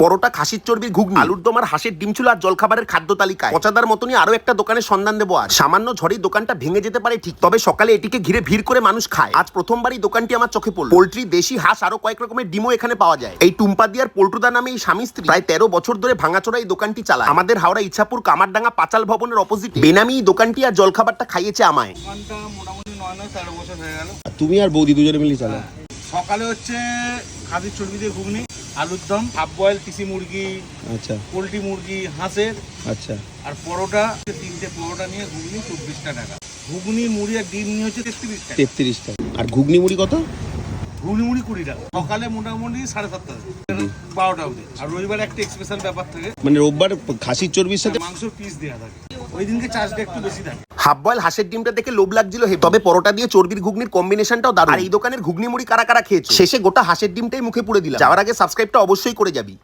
পরোটা, খাসির চর্বির ঘুগনি, আলুর দম আর হাঁসের ডিম ছিল আর জলখাবারের খাদ্য তালিকায় পচাদার মতনই আরো একটা দোকানের সন্ধান দেবো আজ। সামান্য ঝড়েই দোকানটা ভেঙে যেতে পারে ঠিক, তবে সকালে এটিকে ঘিরে ভিড় করে মানুষ খায়। আজ প্রথমবারই দোকানটি আমার চোখে পড়ল। পোল্ট্রি, দেশি হাঁস আরো কয়েক রকমের ডিমও এখানে পাওয়া যায়। এই টুম্পা দিয়ার পোল্ট্রুদা নামে এই স্বামী স্ত্রী প্রায় 13 বছর ধরে ভাঙাচোরা এই দোকানটি চালায়। আমাদের হাওড়া ইচ্ছাপুর কামারডাঙ্গা পাঁচাল ভবনের অপোজিটে বেনামি এই দোকানটি আর জলখাবারটা খাইয়েছে আমায়। দোকানটা মোটামুটি 9-13 বছর হয়ে গেল। তুমি আর বৌদি দুজনে মিলে চালাও? সকালে হচ্ছে খাসির চর্বি দিয়ে ঘুগনি, আলুর দম, হাফ বয়েল তিসি মুরগি, আচ্ছা পোলট্রি মুরগি, হাঁসের, আচ্ছা। আর পরোটা। 3টে পরোটা নিয়ে ঘুগনি 24টা টাকা। ঘুগনি মুড়ি আর ডিম নিয়ে হচ্ছে 33 টাকা। 33 টাকা। আর ঘুগনি মুড়ি কত? ঘুগনি মুড়ি 20 টাকা। সকালে মোটামুটি 7:30 12টা অবধি। আর রবিবার একটা স্পেশাল ব্যাপার থাকে, মানে রোববার খাসির চর্বির সাথে মাংসর পিস দেওয়া থাকে। ওই দিনকে চার্জটা একটু বেশি থাকে। হাফ বয়েল হাঁসের ডিমটা দেখে লোভ লাগছিল হেবি, তবে পরোটা দিয়ে চর্বির ঘুগনির কম্বিনেশনটাও দারুণ। আর এই দোকানের ঘুগনি মুড়ি কারা কারা খেয়েছে শেষে গোটা হাঁসের ডিমটাই মুখে পুড়ে দিলাম। যাওয়ার আগে সাবস্ক্রাইবটা অবশ্যই করে যাবি।